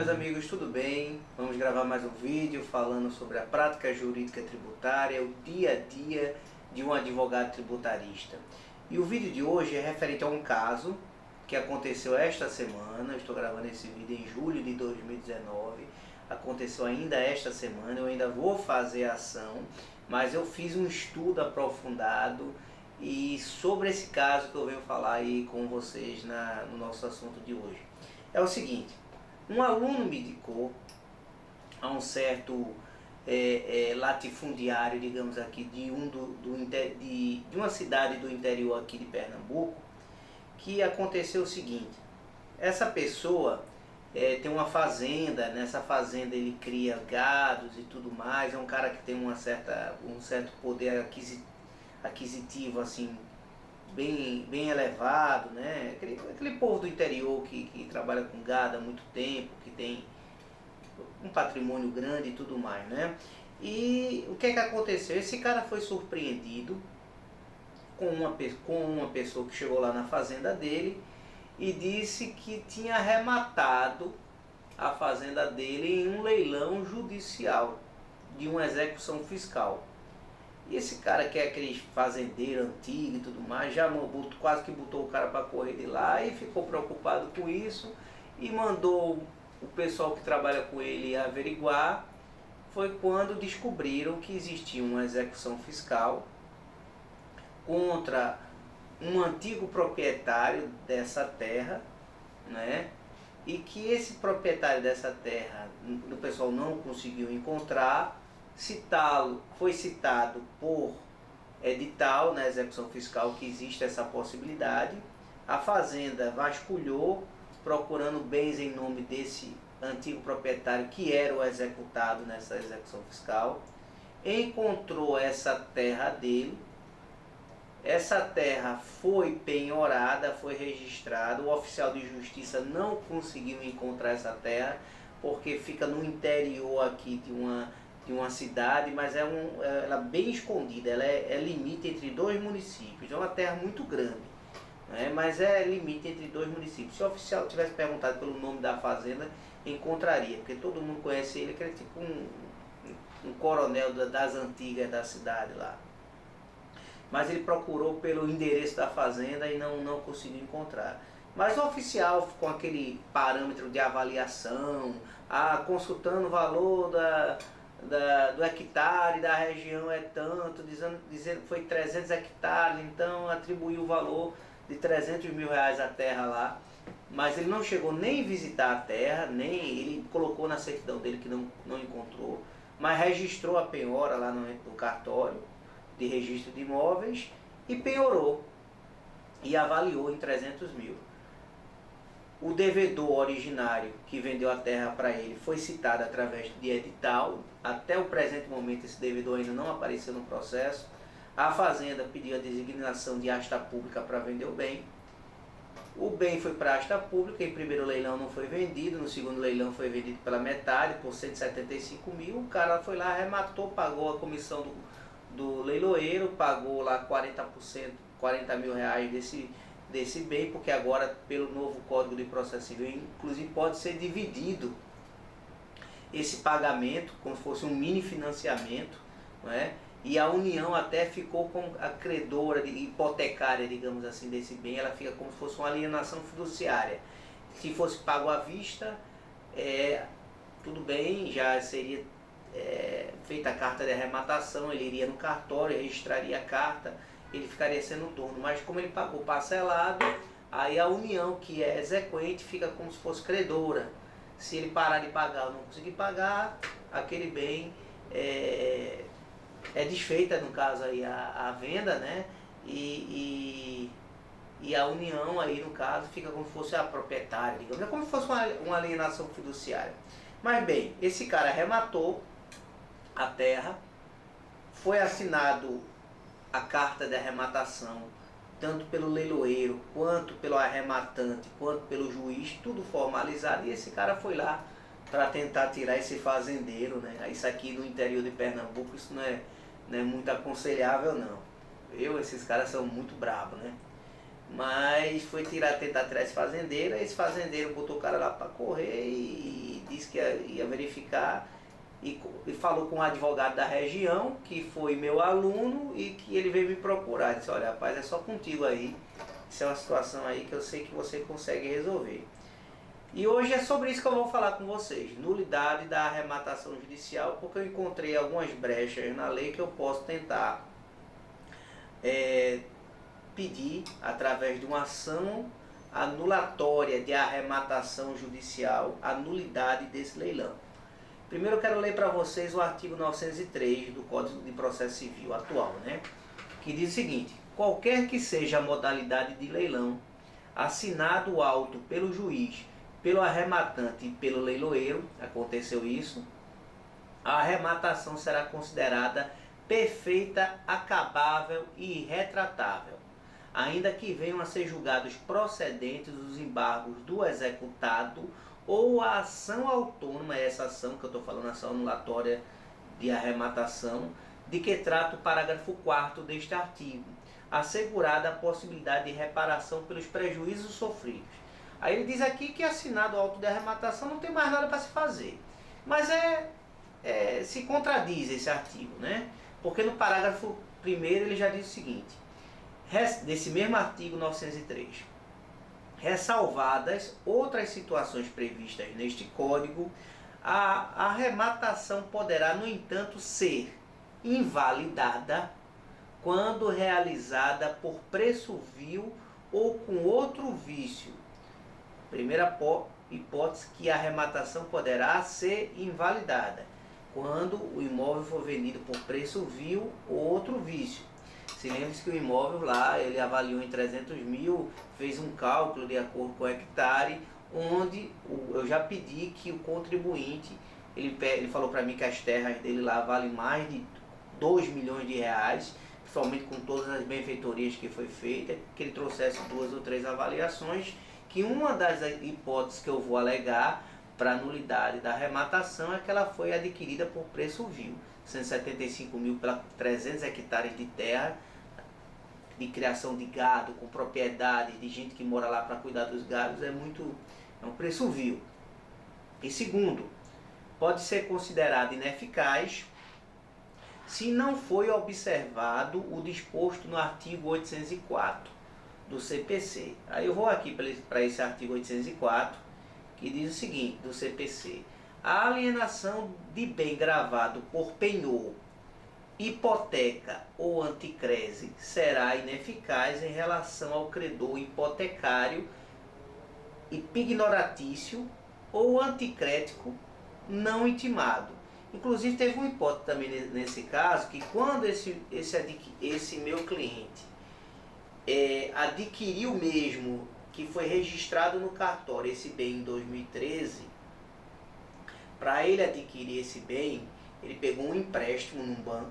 meus amigos, tudo bem? Vamos gravar mais um vídeo falando sobre a prática jurídica tributária, o dia a dia de um advogado tributarista. E o vídeo de hoje é referente a um caso que aconteceu esta semana. Eu estou gravando esse vídeo em julho de 2019. Aconteceu ainda esta semana, eu ainda vou fazer a ação, mas eu fiz um estudo aprofundado e sobre esse caso que eu venho falar aí com vocês no nosso assunto de hoje. É o seguinte: um aluno me indicou a um certo latifundiário, digamos aqui, de uma cidade do interior aqui de Pernambuco, que aconteceu o seguinte: essa pessoa tem uma fazenda. Nessa fazenda ele cria gados e tudo mais. É um cara que tem um certo poder aquisitivo assim, bem elevado, né? Aquele povo do interior que trabalha com gado há muito tempo, que tem um patrimônio grande e tudo mais, né? E o que aconteceu? Esse cara foi surpreendido com uma pessoa que chegou lá na fazenda dele e disse que tinha arrematado a fazenda dele em um leilão judicial de uma execução fiscal. E esse cara, que é aquele fazendeiro antigo e tudo mais, já quase que botou o cara para correr de lá e ficou preocupado com isso e mandou o pessoal que trabalha com ele averiguar. Foi quando descobriram que existia uma execução fiscal contra um antigo proprietário dessa terra, né? E que esse proprietário dessa terra, o pessoal não conseguiu encontrar. Foi citado por edital na execução fiscal que existe essa possibilidade. A fazenda vasculhou procurando bens em nome desse antigo proprietário que era o executado nessa execução fiscal. Encontrou essa terra dele. Essa terra foi penhorada, foi registrada. O oficial de justiça não conseguiu encontrar essa terra porque fica no interior aqui de uma cidade, mas ela é bem escondida. Ela é limite entre dois municípios. É uma terra muito grande, né? Mas é limite entre dois municípios. Se o oficial tivesse perguntado pelo nome da fazenda, encontraria, porque todo mundo conhece ele, que é tipo um coronel das antigas da cidade lá. Mas ele procurou pelo endereço da fazenda e não conseguiu encontrar. Mas o oficial, com aquele parâmetro de avaliação, consultando o valor do hectare da região é tanto, dizendo que foi 300 hectares, então atribuiu o valor de 300 mil reais à terra lá. Mas ele não chegou nem a visitar a terra, nem ele colocou na certidão dele que não encontrou, mas registrou a penhora lá no cartório de registro de imóveis e penhorou e avaliou em 300 mil. O devedor originário que vendeu a terra para ele foi citado através de edital. Até o presente momento esse devedor ainda não apareceu no processo. A fazenda pediu a designação de asta pública para vender o bem. O bem foi para a asta pública. Em primeiro leilão não foi vendido, no segundo leilão foi vendido pela metade, por 175 mil. O cara foi lá, arrematou, pagou a comissão do leiloeiro, pagou lá 40%, 40 mil reais desse bem, porque agora, pelo novo Código de Processo Civil, inclusive pode ser dividido esse pagamento, como se fosse um mini financiamento, não é? E a União até ficou como a credora hipotecária, digamos assim, desse bem. Ela fica como se fosse uma alienação fiduciária. Se fosse pago à vista, tudo bem, já seria feita a carta de arrematação, ele iria no cartório, registraria a carta, ele ficaria sendo dono. Mas como ele pagou parcelado, aí a União, que é exequente, fica como se fosse credora. Se ele parar de pagar ou não conseguir pagar, aquele bem é desfeita, no caso aí a venda, né? E a União aí, no caso, fica como se fosse a proprietária, digamos. É como se fosse uma alienação fiduciária. Mas bem, esse cara arrematou a terra, foi assinado a carta de arrematação, tanto pelo leiloeiro, quanto pelo arrematante, quanto pelo juiz, tudo formalizado, e esse cara foi lá para tentar tirar esse fazendeiro, né? Isso aqui no interior de Pernambuco, isso não é muito aconselhável, não. Esses caras são muito bravos, né? mas foi tentar tirar esse fazendeiro botou o cara lá para correr e disse que ia verificar e falou com um advogado da região, que foi meu aluno e que ele veio me procurar. Disse, olha rapaz, é só contigo aí, isso é uma situação aí que eu sei que você consegue resolver. E hoje é sobre isso que eu vou falar com vocês, nulidade da arrematação judicial, porque eu encontrei algumas brechas na lei que eu posso tentar pedir, através de uma ação anulatória de arrematação judicial, a nulidade desse leilão. Primeiro eu quero ler para vocês o artigo 903 do Código de Processo Civil atual, né? Que diz o seguinte: qualquer que seja a modalidade de leilão, assinado o auto pelo juiz, pelo arrematante e pelo leiloeiro, aconteceu isso, a arrematação será considerada perfeita, acabável e irretratável, ainda que venham a ser julgados procedentes os embargos do executado ou a ação autônoma, essa ação que eu estou falando, ação anulatória de arrematação, de que trata o parágrafo 4º deste artigo, assegurada a possibilidade de reparação pelos prejuízos sofridos. Aí ele diz aqui que assinado o auto de arrematação não tem mais nada para se fazer. Mas se contradiz esse artigo, né? Porque no parágrafo 1º ele já diz o seguinte, desse mesmo artigo 903, ressalvadas outras situações previstas neste Código, a arrematação poderá, no entanto, ser invalidada quando realizada por preço vil ou com outro vício. Primeira hipótese, que a arrematação poderá ser invalidada quando o imóvel for vendido por preço vil ou outro vício. Se lembre-se que o imóvel lá, ele avaliou em 300 mil, fez um cálculo de acordo com o hectare, onde eu já pedi que o contribuinte, ele falou para mim que as terras dele lá valem mais de 2 milhões de reais, principalmente com todas as benfeitorias que foi feita, que ele trouxesse 2 ou 3 avaliações, que uma das hipóteses que eu vou alegar para a nulidade da arrematação é que ela foi adquirida por preço vil, 175 mil para 300 hectares de terra, de criação de gado, com propriedade, de gente que mora lá para cuidar dos gados, é um preço vil. E segundo, pode ser considerado ineficaz se não foi observado o disposto no artigo 804 do CPC. Aí eu vou aqui para esse artigo 804, que diz o seguinte, do CPC: a alienação de bem gravado por penhor, hipoteca ou anticrese será ineficaz em relação ao credor hipotecário ignoratício ou anticrético não intimado. Inclusive teve uma hipótese também nesse caso, que quando esse meu cliente adquiriu mesmo, que foi registrado no cartório esse bem em 2013, para ele adquirir esse bem, ele pegou um empréstimo num banco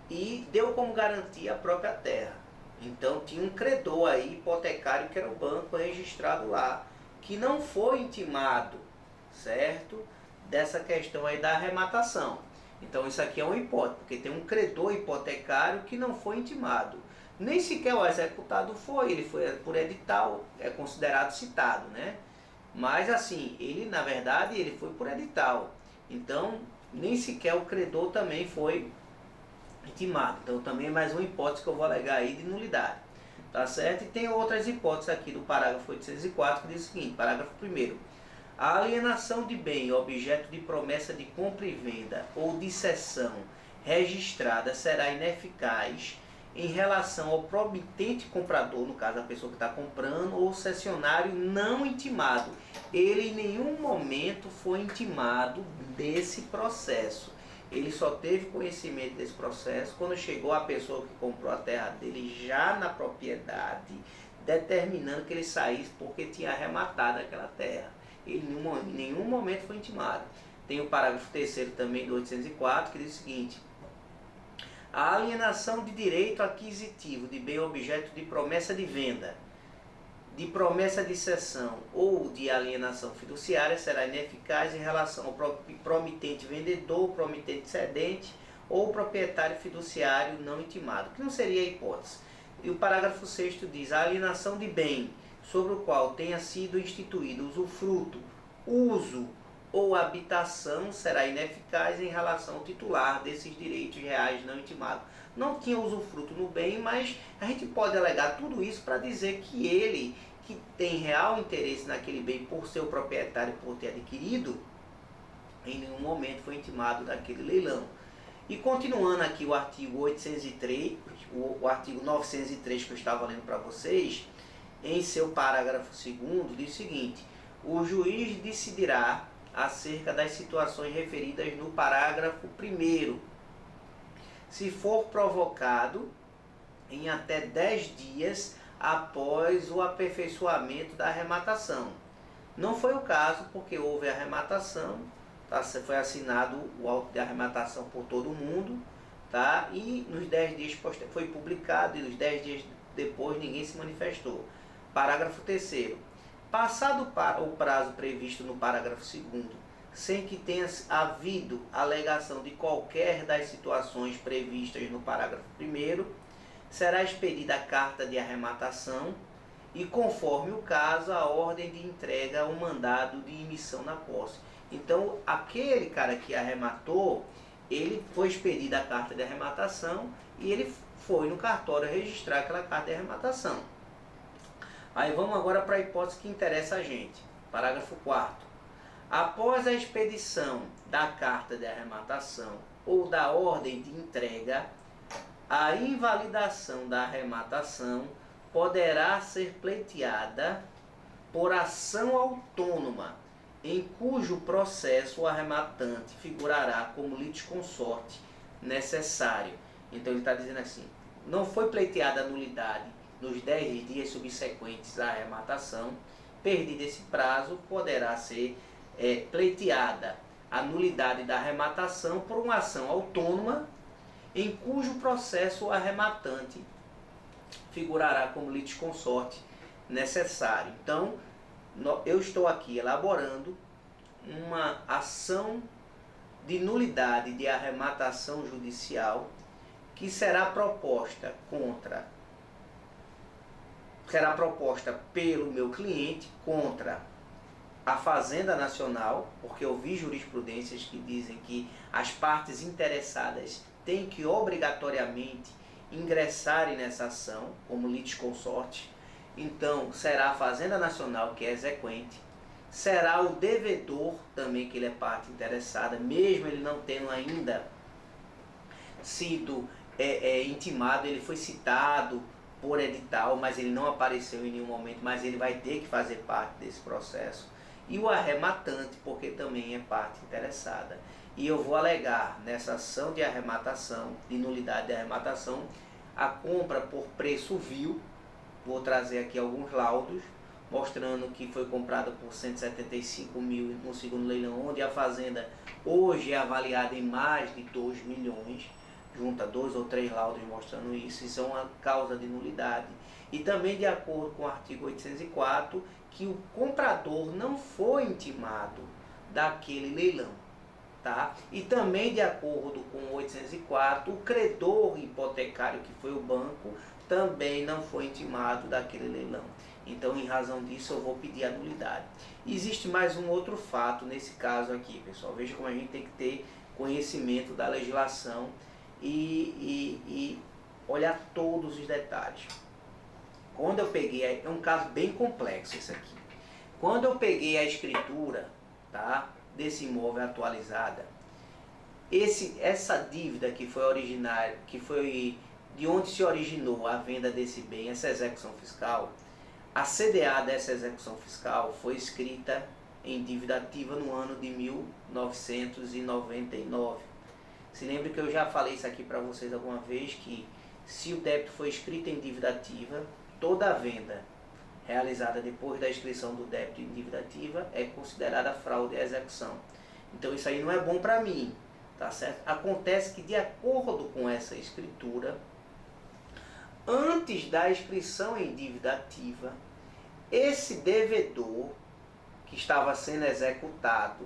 e deu como garantia a própria terra. Então tinha um credor aí, hipotecário, que era o banco registrado lá, que não foi intimado, certo? Dessa questão aí da arrematação. Então isso aqui é uma hipótese, porque tem um credor hipotecário que não foi intimado. Nem sequer o executado foi, ele foi por edital, é considerado citado, né? Mas assim, ele na verdade ele foi por edital. Então nem sequer o credor também foi intimado. Então também é mais uma hipótese que eu vou alegar aí de nulidade. Tá certo? E tem outras hipóteses aqui do parágrafo 804 que diz o seguinte, parágrafo 1º. A alienação de bem objeto de promessa de compra e venda ou de cessão registrada será ineficaz em relação ao promitente comprador, no caso a pessoa que está comprando, ou cessionário não intimado. Ele em nenhum momento foi intimado desse processo. Ele só teve conhecimento desse processo quando chegou a pessoa que comprou a terra dele já na propriedade, determinando que ele saísse porque tinha arrematado aquela terra. Ele em nenhum momento foi intimado. Tem o parágrafo 3º também do 804 que diz o seguinte: a alienação de direito aquisitivo de bem objeto de promessa de venda, de promessa de cessão ou de alienação fiduciária será ineficaz em relação ao promitente vendedor, promitente cedente ou proprietário fiduciário não intimado, que não seria a hipótese. E o parágrafo 6º diz: a alienação de bem sobre o qual tenha sido instituído usufruto, uso ou habitação será ineficaz em relação ao titular desses direitos reais não intimados. Não tinha usufruto no bem, mas a gente pode alegar tudo isso para dizer que ele, que tem real interesse naquele bem por ser o proprietário, por ter adquirido, em nenhum momento foi intimado daquele leilão. E continuando aqui o artigo 803, o artigo 903 que eu estava lendo para vocês, em seu parágrafo 2º, diz o seguinte: o juiz decidirá acerca das situações referidas no parágrafo 1º, se for provocado em até 10 dias após o aperfeiçoamento da arrematação. Não foi o caso, porque houve arrematação, tá? Foi assinado o auto de arrematação por todo mundo, tá? E nos 10 dias foi publicado, e nos 10 dias depois ninguém se manifestou. Parágrafo 3º. Passado o prazo previsto no parágrafo 2º, sem que tenha havido alegação de qualquer das situações previstas no parágrafo 1º, será expedida a carta de arrematação e, conforme o caso, a ordem de entrega ou mandado de emissão na posse. Então, aquele cara que arrematou, ele foi expedida a carta de arrematação e ele foi no cartório registrar aquela carta de arrematação. Aí vamos agora para a hipótese que interessa a gente. Parágrafo 4º. Após a expedição da carta de arrematação ou da ordem de entrega, a invalidação da arrematação poderá ser pleiteada por ação autônoma, em cujo processo o arrematante figurará como litisconsorte necessário. Então ele está dizendo assim: não foi pleiteada a nulidade nos 10 dias subsequentes à arrematação, perdido esse prazo, poderá ser pleiteada a nulidade da arrematação por uma ação autônoma, em cujo processo o arrematante figurará como litisconsorte necessário. Então, eu estou aqui elaborando uma ação de nulidade de arrematação judicial que será proposta pelo meu cliente contra a Fazenda Nacional, porque eu vi jurisprudências que dizem que as partes interessadas têm que obrigatoriamente ingressarem nessa ação como litisconsorte. Então, será a Fazenda Nacional que é exequente, será o devedor também, que ele é parte interessada, mesmo ele não tendo ainda sido intimado, ele foi citado por edital, mas ele não apareceu em nenhum momento, mas ele vai ter que fazer parte desse processo. E o arrematante, porque também é parte interessada. E eu vou alegar nessa ação de arrematação, de nulidade de arrematação, a compra por preço vil. Vou trazer aqui alguns laudos, mostrando que foi comprada por 175 mil no segundo leilão, onde a fazenda hoje é avaliada em mais de 2 milhões. Junta 2 ou 3 laudos mostrando isso. Isso é uma causa de nulidade. E também de acordo com o artigo 804, que o comprador não foi intimado daquele leilão. Tá? E também de acordo com o 804, o credor hipotecário, que foi o banco, também não foi intimado daquele leilão. Então, em razão disso, eu vou pedir a nulidade. Existe mais um outro fato nesse caso aqui, pessoal. Veja como a gente tem que ter conhecimento da legislação e olhar todos os detalhes. Quando eu peguei, é um caso bem complexo esse aqui. Quando eu peguei a escritura, tá, desse imóvel atualizada, essa dívida que foi originária, que foi de onde se originou a venda desse bem, essa execução fiscal, a CDA dessa execução fiscal foi escrita em dívida ativa no ano de 1999. Se lembre que eu já falei isso aqui para vocês alguma vez, que se o débito foi escrito em dívida ativa, toda a venda realizada depois da inscrição do débito em dívida ativa é considerada fraude à execução. Então isso aí não é bom para mim, tá certo? Acontece que, de acordo com essa escritura, antes da inscrição em dívida ativa, esse devedor que estava sendo executado,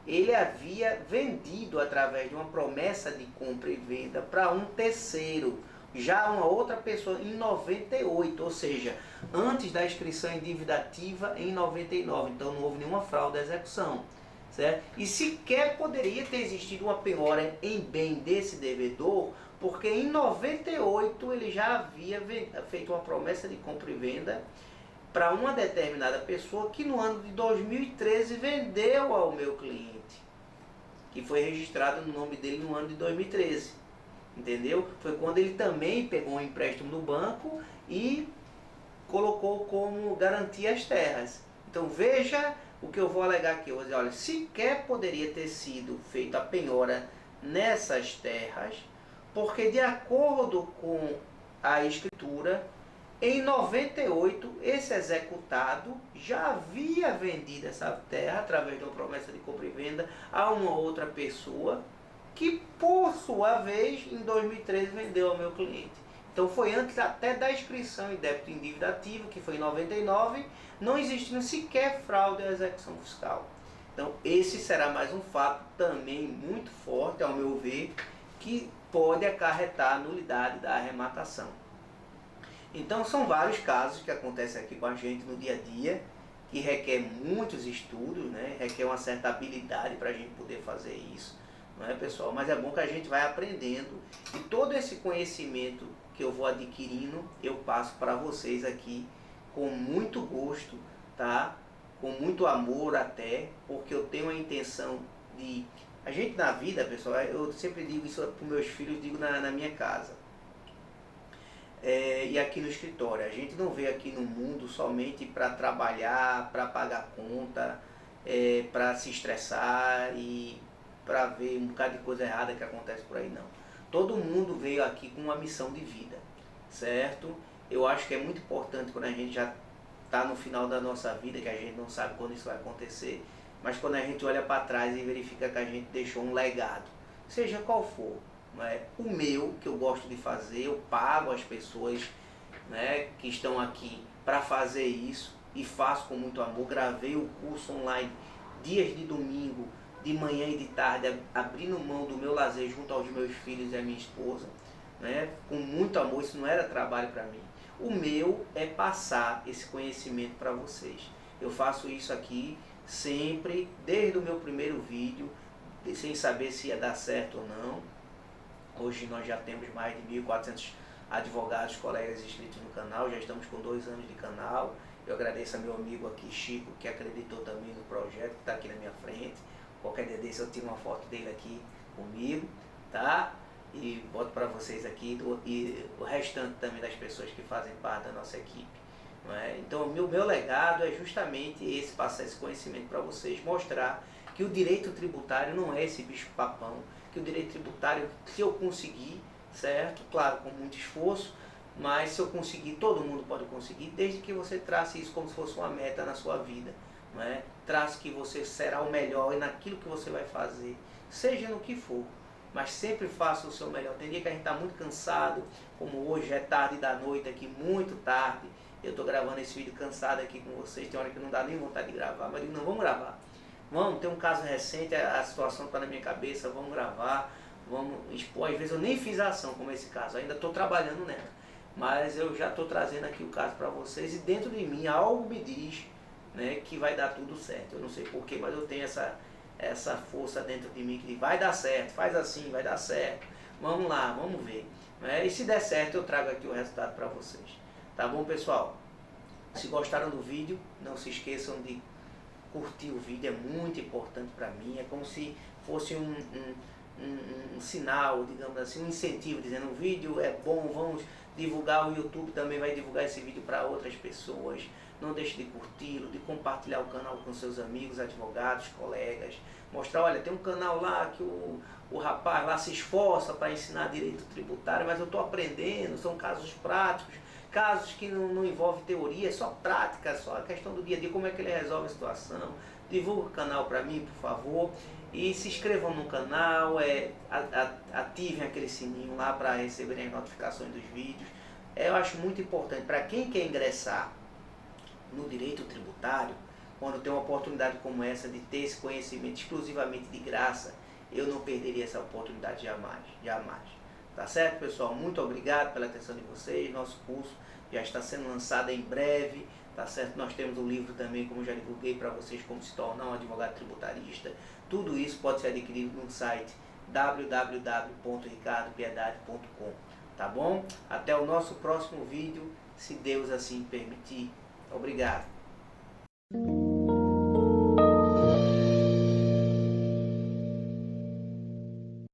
ele havia vendido através de uma promessa de compra e venda para um terceiro, já uma outra pessoa em 98, ou seja, antes da inscrição em dívida ativa em 99. Então não houve nenhuma fraude à execução, certo? E sequer poderia ter existido uma penhora em bem desse devedor, porque em 98 ele já havia feito uma promessa de compra e venda para uma determinada pessoa que no ano de 2013 vendeu ao meu cliente, que foi registrado no nome dele no ano de 2013. Entendeu? Foi quando ele também pegou um empréstimo no banco e colocou como garantia as terras. Então veja o que eu vou alegar aqui. Eu vou dizer, olha, sequer poderia ter sido feita a penhora nessas terras, porque de acordo com a escritura, em 98 esse executado já havia vendido essa terra através de uma promessa de compra e venda a uma outra pessoa, que por sua vez em 2013 vendeu ao meu cliente. Então foi antes até da inscrição em débito em dívida ativa, que foi em 99, não existindo sequer fraude à execução fiscal. Então esse será mais um fato também muito forte, ao meu ver, que pode acarretar a nulidade da arrematação. Então são vários casos que acontecem aqui com a gente no dia a dia, que requer muitos estudos, né? Requer uma certa habilidade para a gente poder fazer isso. Não é, pessoal? Mas é bom que a gente vai aprendendo, e todo esse conhecimento que eu vou adquirindo, eu passo para vocês aqui com muito gosto, tá? Com muito amor até, porque eu tenho a intenção de... A gente na vida, pessoal, eu sempre digo isso para os meus filhos, digo na minha casa. E aqui no escritório, a gente não veio aqui no mundo somente para trabalhar, para pagar conta, para se estressar e para ver um bocado de coisa errada que acontece por aí, não. Todo mundo veio aqui com uma missão de vida, certo? Eu acho que é muito importante quando a gente já está no final da nossa vida, que a gente não sabe quando isso vai acontecer, mas quando a gente olha para trás e verifica que a gente deixou um legado, seja qual for. Né? O meu, que eu gosto de fazer, eu pago as pessoas, né, que estão aqui para fazer isso, e faço com muito amor. Gravei o curso online dias de domingo, de manhã e de tarde, abrindo mão do meu lazer junto aos meus filhos e a minha esposa, né, com muito amor. Isso não era trabalho para mim. O meu é passar esse conhecimento para vocês. Eu faço isso aqui sempre, desde o meu primeiro vídeo, sem saber se ia dar certo ou não. Hoje nós já temos mais de 1.400 advogados, colegas inscritos no canal, já estamos com 2 anos de canal. Eu agradeço a meu amigo aqui, Chico, que acreditou também no projeto, que está aqui na minha frente. Qualquer dia desse eu tiro uma foto dele aqui comigo, tá? E boto para vocês aqui, e o restante também das pessoas que fazem parte da nossa equipe. Não é? Então o meu legado é justamente esse, passar esse conhecimento para vocês, mostrar que o direito tributário não é esse bicho papão, que o direito tributário, se eu conseguir, certo? Claro, com muito esforço, mas se eu conseguir, todo mundo pode conseguir, desde que você trace isso como se fosse uma meta na sua vida. Não é? Trace que você será o melhor naquilo que você vai fazer, seja no que for, mas sempre faça o seu melhor. Tem dia que a gente está muito cansado, como hoje é tarde da noite aqui, muito tarde. Eu estou gravando esse vídeo cansado aqui com vocês, tem hora que não dá nem vontade de gravar, mas eu digo, não, vamos gravar. Vamos, tem um caso recente, a situação está na minha cabeça, vamos gravar, vamos expor. Às vezes eu nem fiz a ação como esse caso, ainda estou trabalhando nela, mas eu já estou trazendo aqui o caso para vocês, e dentro de mim algo me diz, né, que vai dar tudo certo. Eu não sei porquê, mas eu tenho essa força dentro de mim que diz, vai dar certo, faz assim, vai dar certo, vamos lá, vamos ver. E se der certo eu trago aqui o resultado para vocês. Tá bom, pessoal? Se gostaram do vídeo, não se esqueçam de curtir o vídeo, é muito importante para mim. É como se fosse um sinal, digamos assim, um incentivo, dizendo o vídeo é bom, vamos divulgar. O YouTube também vai divulgar esse vídeo para outras pessoas. Não deixe de curti-lo, de compartilhar o canal com seus amigos, advogados, colegas. Mostrar, olha, tem um canal lá que o rapaz lá se esforça para ensinar direito tributário, mas eu estou aprendendo, são casos práticos, casos que não envolvem teoria, é só prática, só a questão do dia a dia, como é que ele resolve a situação. Divulga o canal para mim, por favor, e se inscrevam no canal, ativem aquele sininho lá para receberem as notificações dos vídeos. Eu acho muito importante para quem quer ingressar no direito tributário, quando tem uma oportunidade como essa de ter esse conhecimento exclusivamente de graça, eu não perderia essa oportunidade jamais, jamais. Tá certo, pessoal? Muito obrigado pela atenção de vocês. Nosso curso já está sendo lançado em breve, tá certo? Nós temos um livro também, como já divulguei para vocês, como se tornar um advogado tributarista. Tudo isso pode ser adquirido no site www.ricardopiedade.com, tá bom? Até o nosso próximo vídeo, se Deus assim permitir. Obrigado.